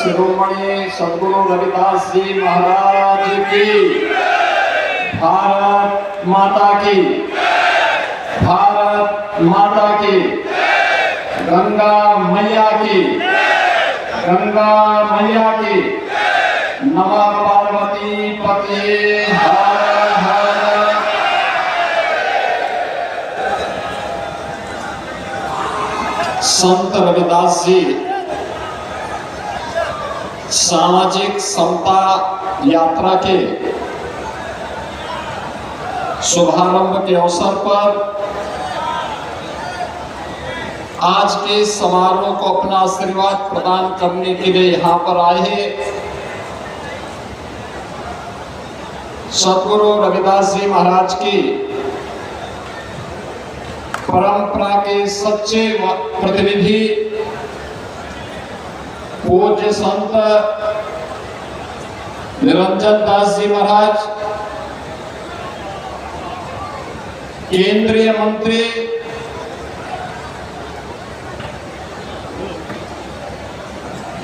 शिरोमणि सद्गुरु रविदास जी महाराज की, भारत माता की, भारत माता की, गंगा मैया की, गंगा मैया की, नमः पार्वती पते हर हर। संत रविदास जी सामाजिक समता यात्रा के शुभारंभ के अवसर पर आज के समारोह को अपना आशीर्वाद प्रदान करने के लिए यहाँ पर आए हैं। सद्गुरु रविदास जी महाराज की परंपरा के सच्चे प्रतिनिधि पूज्य संत निरंजन दास जी महाराज, केंद्रीय मंत्री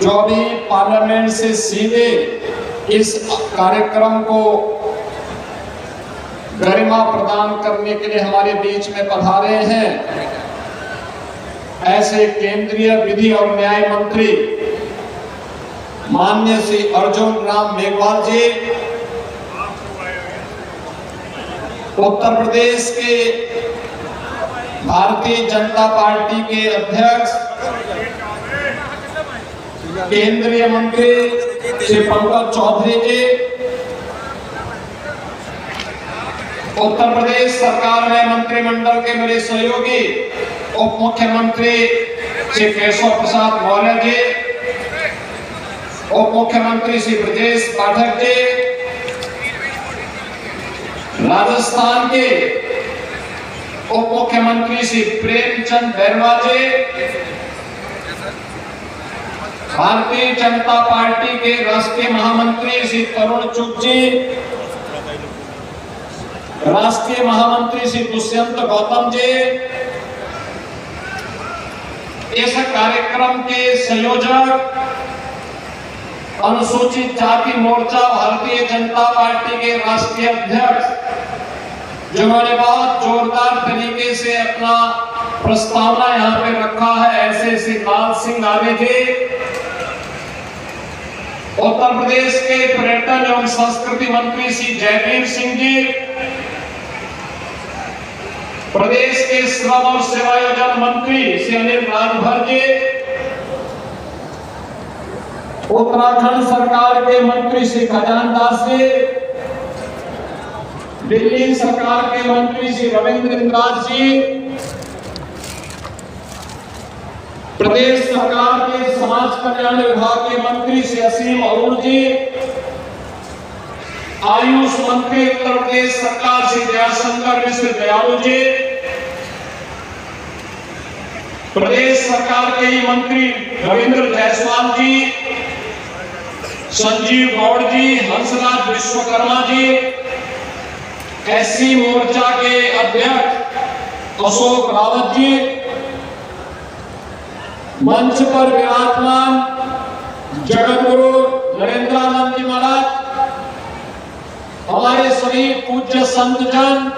जो भी पार्लियामेंट से सीधे इस कार्यक्रम को गरिमा प्रदान करने के लिए हमारे बीच में पधारे हैं, ऐसे केंद्रीय विधि और न्याय मंत्री माननीय श्री अर्जुन राम मेघवाल जी, उत्तर प्रदेश के भारतीय जनता पार्टी के अध्यक्ष केंद्रीय मंत्री श्री पंकज चौधरी जी, उत्तर प्रदेश सरकार में मंत्रिमंडल के मेरे सहयोगी उप मुख्यमंत्री श्री केशव प्रसाद मौर्य जी, उप मुख्यमंत्री श्री ब्रजेश पाठक जी, राजस्थान के उप मुख्यमंत्री श्री प्रेमचंद बैरवा जी, भारतीय जनता पार्टी के राष्ट्रीय महामंत्री श्री तरुण चुग जी, राष्ट्रीय महामंत्री श्री दुष्यंत गौतम जी, इस कार्यक्रम के संयोजक अनुसूचित जाति मोर्चा भारतीय जनता पार्टी के राष्ट्रीय अध्यक्ष जिन्होंने बहुत जोरदार तरीके से अपना प्रस्तावना यहाँ पे रखा है, ऐसे श्री लाल सिंह आर्य जी, उत्तर प्रदेश के पर्यटन एवं संस्कृति मंत्री श्री जयवीर सिंह जी, प्रदेश के श्रम और सेवायोजन मंत्री श्री अनिल राजभर जी, उत्तराखंड सरकार के मंत्री श्री खजान दास जी, दिल्ली सरकार के मंत्री श्री रविंद्र इंद्राज जी, प्रदेश सरकार के समाज कल्याण विभाग के मंत्री श्री असीम अरुण जी, आयुष मंत्री उत्तर प्रदेश सरकार श्री जयशंकर मिश्र दयालु जी, प्रदेश सरकार के ही मंत्री रविंद्र जायसवाल जी, संजीव गौड़ जी, हंसराज विश्वकर्मा जी, एससी मोर्चा के अध्यक्ष अशोक रावत जी, मंच पर विराजमान जगतगुरु नरेंद्रानंद जी महाराज, हमारे सभी पूज्य संतजन,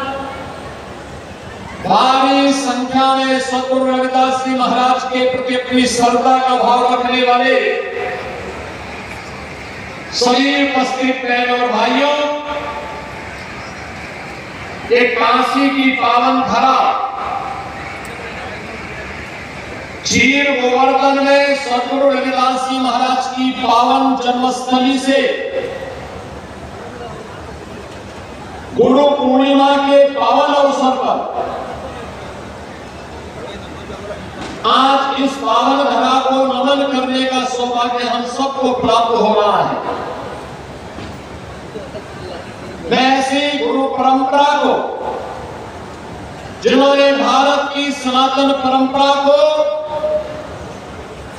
भारी संख्या में सद्गुरु रविदास जी महाराज के प्रति अपनी श्रद्धा का भाव रखने वाले सभी उपस्थित बहनों और भाइयों, एक काशी की पावन धरा चीर गोवर्धन में सद्गुरु रविदास जी महाराज की पावन जन्मस्थली से गुरु पूर्णिमा के पावन अवसर पर आज इस पावन धरा को नमन करने का सौभाग्य हम सबको प्राप्त हो रहा है। वैसी गुरु परंपरा को, जिन्होंने भारत की सनातन परंपरा को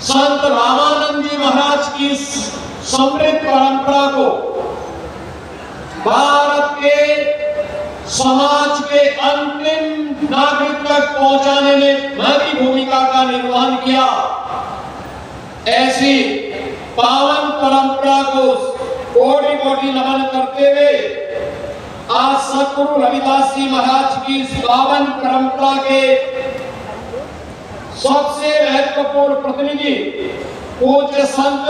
संत रामानंद जी महाराज की समृद्ध परंपरा को भारत के समाज के अंतिम नागरिक तक पहुंचाने में महती भूमिका का निर्वहन किया, ऐसी पावन परंपरा को कोटि कोटि नमन करते हुए आज सतगुरु रविदास जी महाराज की इस पावन परंपरा के सबसे महत्वपूर्ण प्रतिनिधि पूज्य संत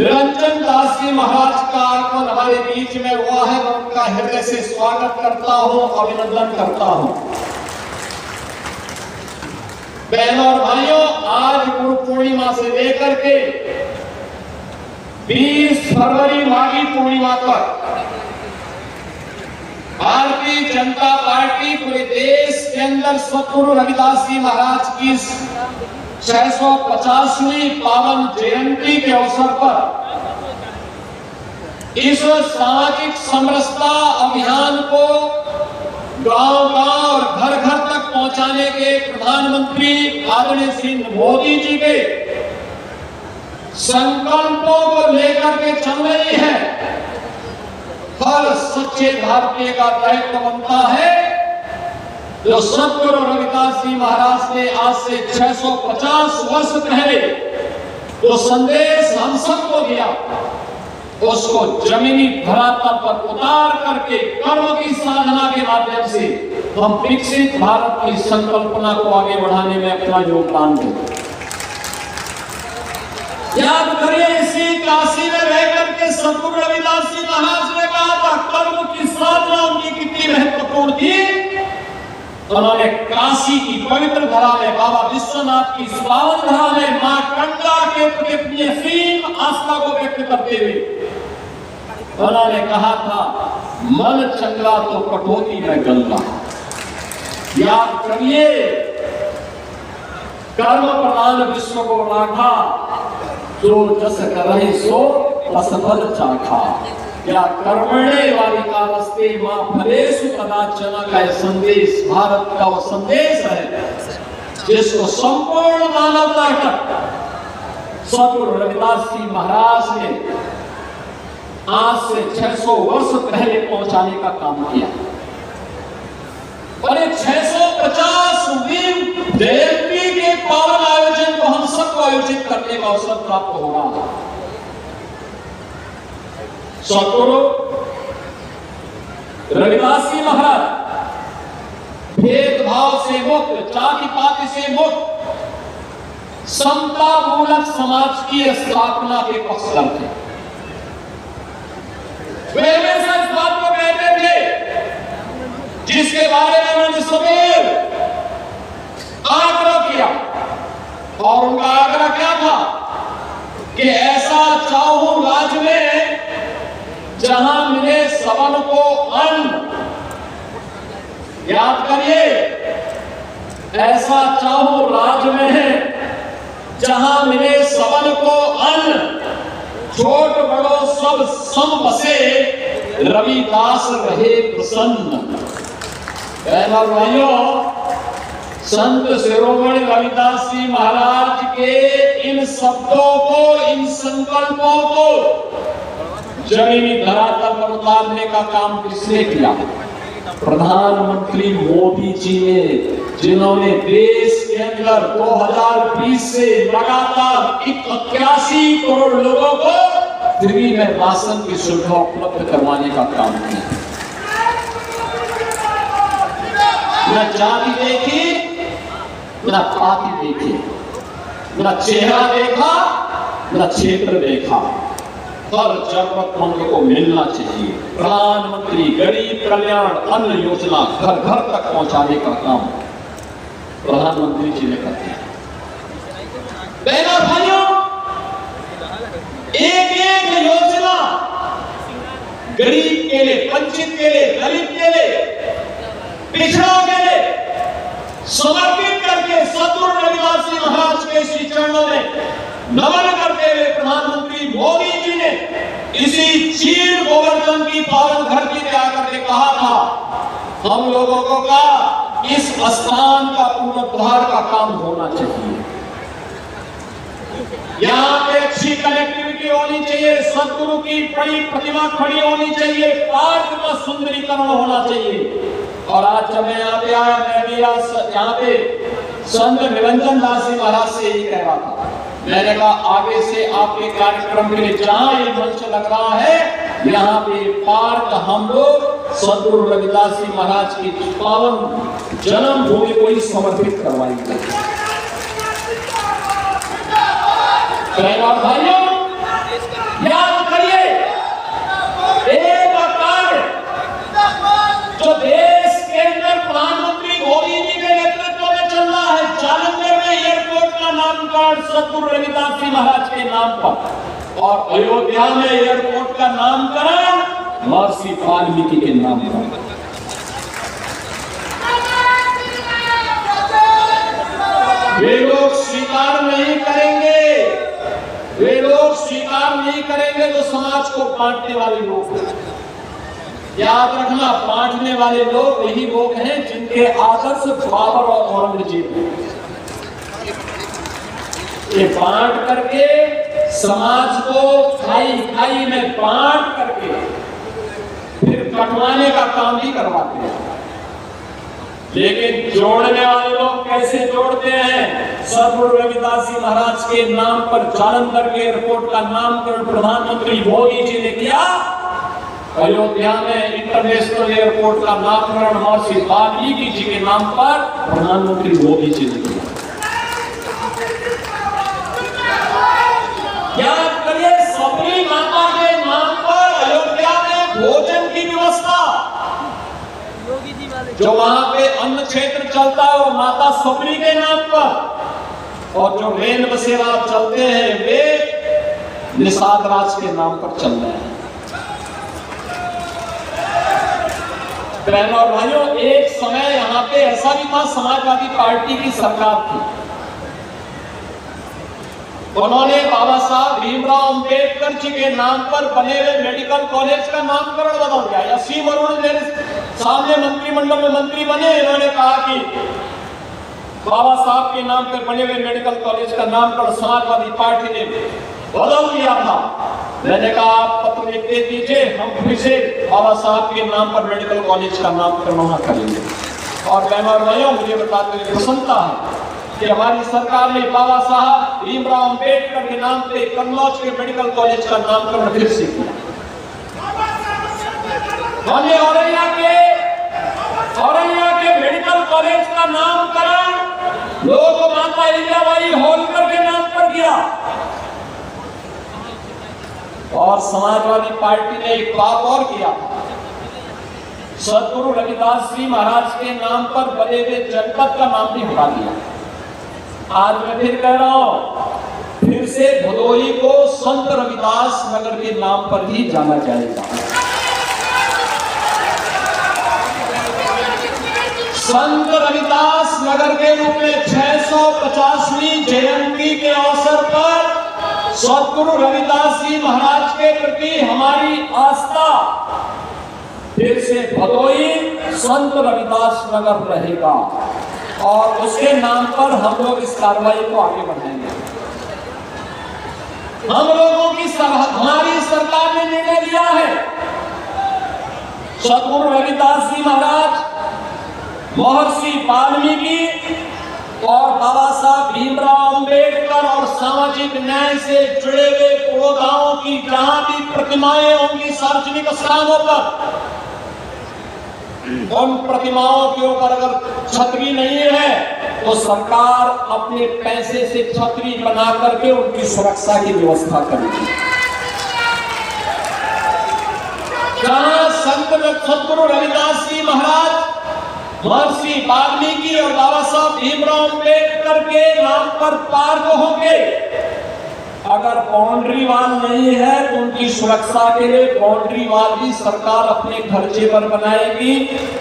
निरंजन दास जी महाराज का आगमन हमारे बीच में हुआ है। मैं उनका हृदय से स्वागत करता हूं, अभिनंदन करता हूं। बहनों और भाइयों, आज गुरु पूर्णिमा से लेकर के 20 फरवरी माघी पूर्णिमा तक भारतीय जनता पार्टी पूरे देश के अंदर सतगुरु रविदास जी महाराज की 650वीं पावन जयंती के अवसर पर इस सामाजिक समरसता अभियान को गांव-गांव और घर-घर तक पहुंचाने के प्रधानमंत्री आदरणीय श्री मोदी जी के संकल्पों को लेकर के चल रही है। हर सच्चे भारतीय का दायित्व बनता है जो सतगुरु रविदास जी महाराज ने आज से 650 वर्ष पहले जो संदेश हम सबको दिया, उसको जमीनी धरातल पर उतार करके कर्म की साधना के माध्यम से हम विकसित भारत की संकल्पना को आगे बढ़ाने में अपना योगदान दें। याद करिए, इसी काशी में रहकर के सतगुरु रविदास जी महाराज ने कहा था कर्म की साधना उनकी कितनी महत्वपूर्ण थी। उन्होंने काशी की पवित्र धरा में, बाबा विश्वनाथ की पावन धरा में मां गंगा के प्रति अपनी असीम आस्था को व्यक्त करते हुए उन्होंने कहा था, मन चंगा तो कटौती में गंगा। याद करिए, कर्म प्रधान विश्व को राखा, जो जस करहि सो असफल चाखा। या कर्मणे वाली का रस्ते मां फलेषु कदाचन का संदेश भारत का वो संदेश है जिसको संपूर्ण मानवता तक सतगुरु रविदास जी महाराज ने आज से 600 वर्ष पहले पहुंचाने का काम किया। और 650वीं जयंती के पावन आयोजन को हम सबको आयोजित करने का अवसर प्राप्त होगा। सतगुरु रविदास जी महाराज भेदभाव से मुक्त, जाति पाति से मुक्त, समता मूलक समाज की स्थापना के पक्षधर थे। वे हमेशा इस बात को कहते थे जिसके बारे में उन्होंने सदैव आग्रह किया, और उनका आग्रह क्या था कि ऐसा चाहूं राज्य में जहां मिले सबन को अन्न। याद करिए, ऐसा चाहूं राज्य में जहां मिले सबन को अन्न, छोट बड़ो सब सम बसे, रविदास रहे प्रसन्न। बहनों भाइयों, संत शिरोमणि रविदास जी महाराज के इन शब्दों को, इन संकल्पों को जमीनी धरातल पर उतारने का काम किसने किया? प्रधानमंत्री मोदी जी ने, जिन्होंने देश के अंदर 2020 से लगातार 81 करोड़ लोगों को फ्री में राशन की सुविधा उपलब्ध करवाने का काम किया। न जाति देखी, न पाति देखी, न चेहरा देखा, न क्षेत्र देखा। हर जरूरतमंद को मिलना चाहिए। प्रधानमंत्री गरीब कल्याण अन्न योजना घर घर तक पहुंचाने का काम प्रधानमंत्री जी ने कर दिया। बहनों भाइयों, एक एक योजना गरीब के लिए, वंचित के लिए, दलित के लिए, पिछड़ों के लिए समर्पित करके सतगुरु रविदास जी महाराज के श्री चरणों में नमन करते हुए प्रधानमंत्री मोदी जी ने इसी चीर गोवर्धन की पावन धरती पे आकर के कहा था, हम लोगों को का इस स्थान का पुनरुद्धार का काम होना चाहिए। यहाँ पे अच्छी कनेक्टिविटी होनी चाहिए, सतगुरु की बड़ी प्रतिमा खड़ी होनी चाहिए, पार्क का सुंदरीकरण होना चाहिए। और आज जब मैं यहाँ पे आया, मैं भी यहाँ पे संत निरंजन दास जी महाराज से यही कह रहा था मैंने कहा आगे से आपके कार्यक्रम के लिए जहां ये मंच लग रहा है, यहाँ पे पार्क हम लोग सद्गुरु रविदास जी महाराज की पावन जन्मभूमि को ही समर्पित करवाएंगे। भाइयों, याद करिए, एक कार्य जो देश के अंदर प्रधानमंत्री मोदी जी के नेतृत्व में चल रहा है, जालंधर में एयरपोर्ट का नामकरण सद्गुरु रविदास जी महाराज के नाम पर, और अयोध्या में एयरपोर्ट का नामकरण महर्षि वाल्मीकि के नाम पर। वे लोग स्वीकार नहीं करेंगे, वे लोग स्वीकार नहीं करेंगे तो समाज को बांटने वाले लोग। याद रखना, बांटने वाले लोग वही लोग हैं जिनके आदर्श बाबर और औरंगजेब हैं। ये बांट करके समाज को खाई खाई में बांट करके फिर कटवाने का काम भी करवाते हैं। लेकिन जोड़ने वाले लोग कैसे जोड़ते हैं? सद्गुरु रविदास जी महाराज के नाम पर जालंधर के एयरपोर्ट का नामकरण प्रधानमंत्री मोदी जी ने किया, अयोध्या में इंटरनेशनल एयरपोर्ट का नामकरण महर्षि वाल्मीकि जी के नाम पर प्रधानमंत्री मोदी जी ने किया। याद करिए, सबरी माता के नाम पर अयोध्या में भोजन की व्यवस्था, जो वहां पे अन्न क्षेत्र चलता है वो माता सबरी के नाम पर, और जो रेल बसेरा चलते हैं वे निषाद राज के नाम पर चल रहे हैं। बहनों और भाइयों, एक समय यहाँ पे ऐसा भी था, समाजवादी पार्टी की सरकार थी, उन्होंने बाबा साहब भीमराव अंबेडकर जी के नाम पर बने हुए मेडिकल कॉलेज का नामकरण बदल दिया। असीम अरुण मेरे सामने मंत्रिमंडल में मंत्री बने, इन्होंने कहा कि बाबा साहब के नाम पर बने हुए मेडिकल कॉलेज का नामकरण समाजवादी पार्टी ने बदल दिया था। मैंने कहा आप पत्र लिख दे दीजिए, हम फिर से बाबा साहब के नाम पर मेडिकल कॉलेज का नामकरण वहां करेंगे। और बहनों और भाइयों, मुझे बताते हुए प्रसन्नता है कि हमारी सरकार ने बाबा साहब भीमराव अंबेडकर के नाम पे कन्नौज के मेडिकल कॉलेज का नामकरण फिर से किया। हमने औरैया के मेडिकल कॉलेज का नामकरण लोक माता अहिल्याबाई होलकर के नाम पर किया। और समाजवादी पार्टी ने एक बात और किया, सद्गुरु रविदास जी महाराज के नाम पर बने हुए जनपद का नाम भी हटा दिया। आज मैं फिर कह रहा हूं, फिर से भदोही को संत रविदास नगर के नाम पर ही जाना जाएगा। संत रविदास नगर के रूप में 650वीं जयंती के अवसर पर सद्गुरु रविदास जी महाराज के प्रति हमारी आस्था फिर से भदोही संत रविदास नगर रहेगा, और उसके नाम पर हम लोग इस कार्रवाई को आगे बढ़ाएंगे। हम लोगों की हमारी सरकार ने निर्णय लिया है, सद्गुरु रविदास जी महाराज, महर्षि वाल्मीकि और बाबा साहब भीमराव अंबेडकर और सामाजिक न्याय से जुड़े हुए पौधाओं की जहां भी प्रतिमाएं होंगी सार्वजनिक स्थानों पर, उन प्रतिमाओं के ऊपर अगर छतरी नहीं है तो सरकार अपने पैसे से छतरी बना करके उनकी सुरक्षा की व्यवस्था करेगी। जहां सद्गुरु रविदास जी महाराज, महर्षि वाल्मीकि और बाबा साहब भीमराव अंबेडकर के नाम पर पार्क होंगे, अगर बाउंड्री वाल नहीं है तो उनकी सुरक्षा के लिए बाउंड्री वाल भी सरकार अपने खर्चे पर बनाएगी।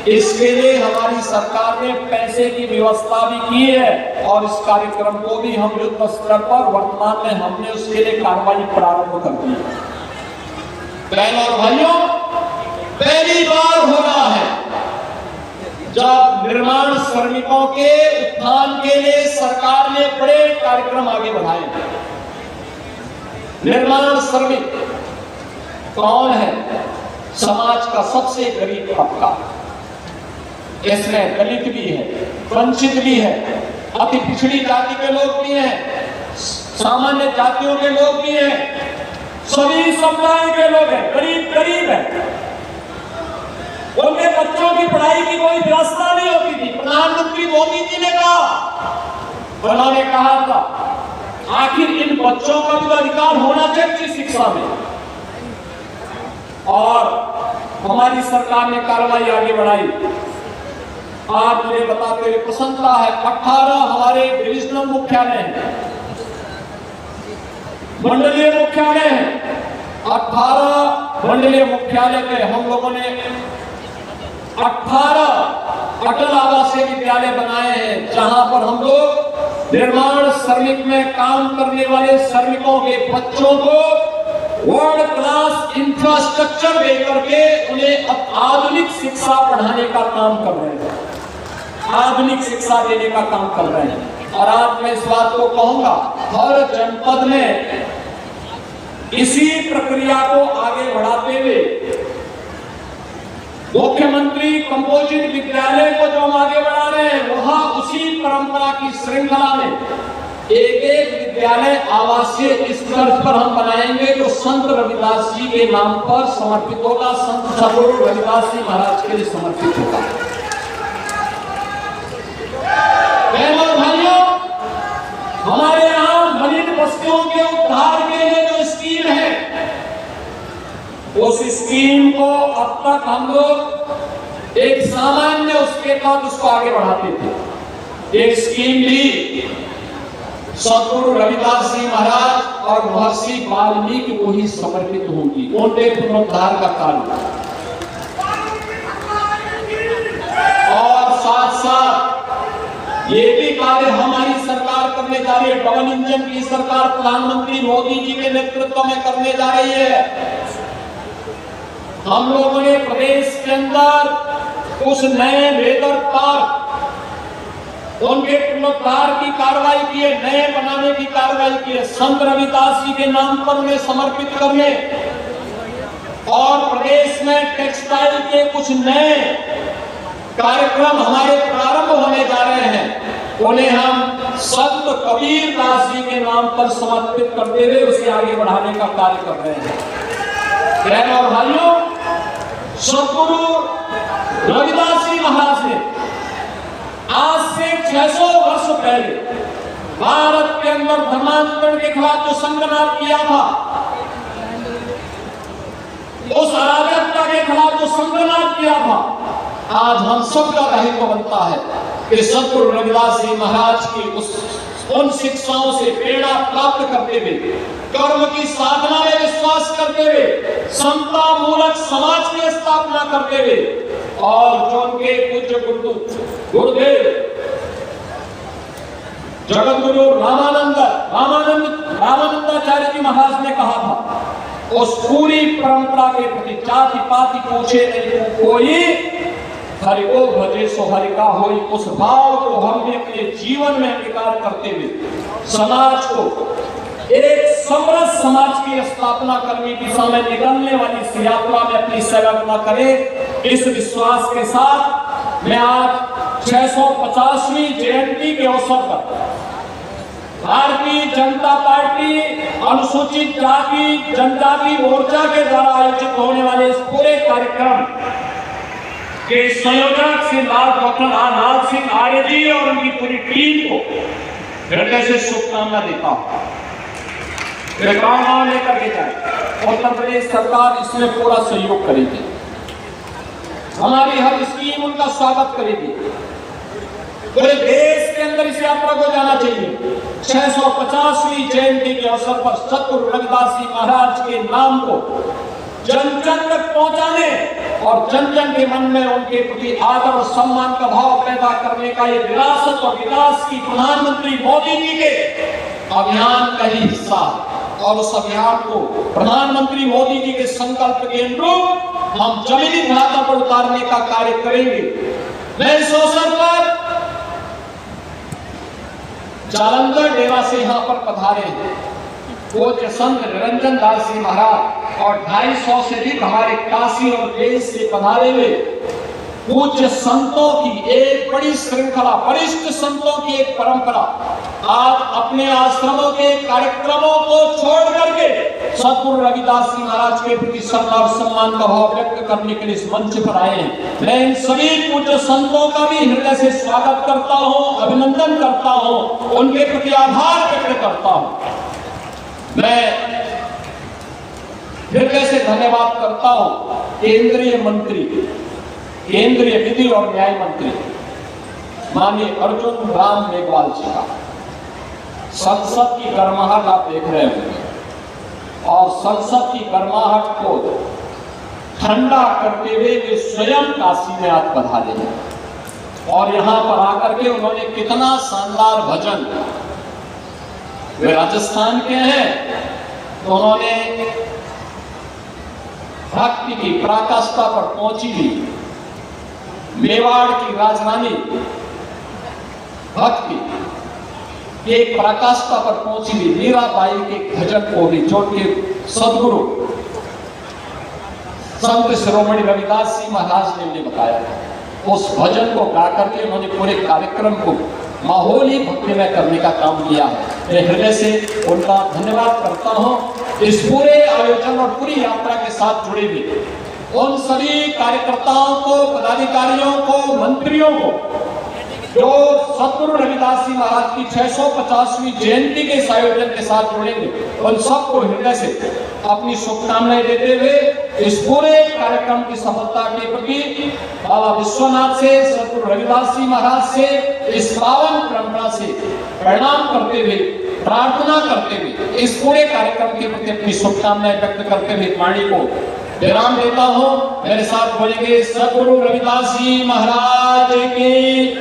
इसके लिए हमारी सरकार ने पैसे की व्यवस्था भी की है, और इस कार्यक्रम को भी हम युद्ध स्तर पर वर्तमान में हमने उसके लिए कार्रवाई प्रारंभ कर दी है। बहनों और भाइयों, पहली बार हो रहा है जब निर्माण श्रमिकों के उत्थान के लिए सरकार ने बड़े कार्यक्रम आगे बढ़ाए हैं। निर्माण श्रमिक कौन है? समाज का सबसे गरीब तबका, इसमें दलित भी है, वंचित भी है, अति पिछड़ी जाति के लोग भी हैं, सामान्य जातियों के लोग भी हैं, सभी समुदाय के लोग हैं, गरीब गरीब है, उनके बच्चों की पढ़ाई की कोई व्यवस्था नहीं होती थी। प्रधानमंत्री मोदी जी ने कहा, उन्होंने कहा था आखिर इन बच्चों का भी अधिकार होना चाहिए शिक्षा में, और हमारी सरकार ने कार्रवाई आगे बढ़ाई। आज मुझे बताते हुए प्रसन्नता है, 18 हमारे डिविजनल मुख्यालय हैं, मंडलीय मुख्यालय हैं, 18 मंडलीय मुख्यालय पे हम लोगों ने 18 अटल आवासीय विद्यालय बनाए हैं, जहां पर हम लोग निर्माण श्रमिक में काम करने वाले श्रमिकों के बच्चों को वर्ल्ड क्लास इंफ्रास्ट्रक्चर देकर के उन्हें आधुनिक शिक्षा पढ़ाने का काम कर रहे हैं, आधुनिक शिक्षा देने का काम कर रहे हैं। और आज मैं इस बात को कहूंगा, हर जनपद में इसी प्रक्रिया को आगे बढ़ाते हुए मुख्यमंत्री कंपोजिट विद्यालय को जो हम आगे बढ़ा रहे हैं, वहां उसी परंपरा की श्रृंखला में एक एक विद्यालय आवासीय स्तर पर हम बनाएंगे, जो संत रविदास जी के नाम पर समर्पित होगा, संत सदगुरु रविदास जी महाराज के लिए समर्पित होगा। बहनों भाइयों, हमारे यहाँ दलित बस्तियों के उद्धार के लिए जो स्कीम है, उस स्कीम को अब तक हम लोग एक सामान्य उसके तहत उसको आगे बढ़ाते थे। एक स्कीम भी सदगुरु रविदास जी महाराज और महर्षि वाल्मीकि को ही समर्पित होगी, उनके पुनरुद्धार का कार्य। और साथ साथ ये भी कार्य हमारी सरकार करने जा रही है, डबल इंजन की सरकार प्रधानमंत्री मोदी जी के नेतृत्व में करने जा रही है। हम लोगों ने प्रदेश के अंदर कुछ नए लेदर पार्क, उनके पुनरुद्धार की कार्रवाई की है, नए बनाने की कार्रवाई की है, संत रविदास जी के नाम पर उन्हें समर्पित करने। और प्रदेश में टेक्सटाइल के कुछ नए कार्यक्रम हमारे प्रारंभ होने जा रहे हैं, उन्हें हम संत कबीर दास जी के नाम पर समर्पित करते हुए उसे आगे बढ़ाने का कार्य कर रहे हैं। बहनों और भाइयों, सदगुरु रविदास जी महाराज ने आज से 600 वर्ष पहले भारत के अंदर धर्मांतरण के खिलाफ जो संघर्ष किया था, उस अराजकता के खिलाफ जो संघर्ष किया था, आज हम सबका दायित्व बनता है कि सदगुरु रविदास जी महाराज की उन शिक्षाओं से प्रेरणा प्राप्त करते हुए, कर्म की साधना में विश्वास करते हुए, समता मूलक समाज की स्थापना करते हुए, और जो उनके पूज्य गुरुदेव जगत गुरु रामानंदाचार्य जी महाराज ने कहा था, उस पूरी परंपरा के प्रति जाति पाति पूछे नहीं कोई, हरि को भजे सो हरि का होई, उस भाव को हमने अपने जीवन में अंगीकार करते हुए समाज को एक समरस समाज की स्थापना करने की दिशा में निकलने वाली इस यात्रा में अपनी सेवा करें। इस विश्वास के साथ मैं आज 650वीं जयंती के अवसर पर भारतीय जनता पार्टी अनुसूचित जाति जनजाति मोर्चा के द्वारा आयोजित होने वाले इस पूरे कार्यक्रम के संयोजक श्री लाल सिंह आर्य जी और उनकी पूरी टीम को हृदय से शुभकामना देता हूं। गाँव लेकर के जाए, उत्तर प्रदेश सरकार इसमें पूरा सहयोग करेगी, हमारी हर स्कीम उनका स्वागत करेगी। पूरे देश के अंदर इस यात्रा को जाना चाहिए। 650वीं जयंती के अवसर पर सदगुरु रविदास जी महाराज के नाम को जन जन तक पहुंचाने और जन जन के मन में उनके प्रति आदर और सम्मान का भाव पैदा करने का ये विरासत और विकास की प्रधानमंत्री मोदी जी के अभियान का ही हिस्सा, और उस अभियान को प्रधानमंत्री मोदी जी के संकल्प के अनुरूप हम जमीनी धरातल पर उतारने का कार्य करेंगे। मैं इस अवसर पर जालंधर डेरा से यहाँ पर पधारे हैं पूज्य संत निरंजन दास जी महाराज, और 250 से अधिक हमारे काशी और देश से पधारे हुए पूज्य संतों की एक बड़ी श्रृंखला, वरिष्ठ संतों की एक परंपरा आज अपने आश्रमों के कार्यक्रमों को छोड़ करके सद्गुरु रविदास जी महाराज के प्रति श्रद्धा और सम्मान का भाव व्यक्त करने के लिए इस मंच पर आए हैं। मैं इन सभी पूज्य संतों का भी हृदय से स्वागत करता हूं, अभिनंदन करता हूं, उनके प्रति आभार व्यक्त करता हूं। मैं हृदय से धन्यवाद करता हूं केंद्रीय मंत्री, केंद्रीय विधि और न्याय मंत्री माननीय अर्जुन राम मेघवाल जी का। संसद की गर्माहट आप देख रहे होंगे और संसद की गर्माहट को ठंडा करते हुए वे स्वयं काशी में आज पधारे हैं और यहां पर आकर के उन्होंने कितना शानदार भजन, वे राजस्थान के हैं तो उन्होंने भक्ति की पराकाष्ठा पर पहुंची हुई मेवाड़ की राजधानी भक्ति एक पराकाष्ठा पर पहुंची हुई मीराबाई के भजन को भी जोड़ के सदगुरु संत शिरोमणि रविदास जी महाराज ने उन्हें बताया। उस भजन को गा करके उन्होंने पूरे कार्यक्रम को माहौल ही भक्तिमय करने का काम किया है। मैं हृदय से उनका धन्यवाद करता हूं। इस पूरे आयोजन और पूरी यात्रा के साथ जुड़े हुए उन सभी कार्यकर्ताओं को, पदाधिकारियों को, मंत्रियों को जो सद्गुरु रविदास जी महाराज की 650वीं जयंती के इस आयोजन के साथ जुड़ेंगे, उन सबको हृदय से अपनी शुभकामनाएं देते हुए इस पूरे कार्यक्रम की सफलता के प्रति बाबा विश्वनाथ से, सद्गुरु रविदास जी महाराज से, इस पावन परंपरा से प्रणाम करते हुए, प्रार्थना करते हुए इस पूरे कार्यक्रम के प्रति अपनी शुभकामनाएं व्यक्त करते हुए वाणी को विराम देता हूं। मेरे साथ बोलेंगे सद्गुरु रविदास जी महाराज की,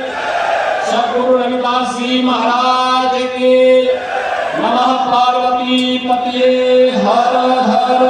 सद्गुरु रविदास जी महाराज की। नमः पार्वती पतये हर हर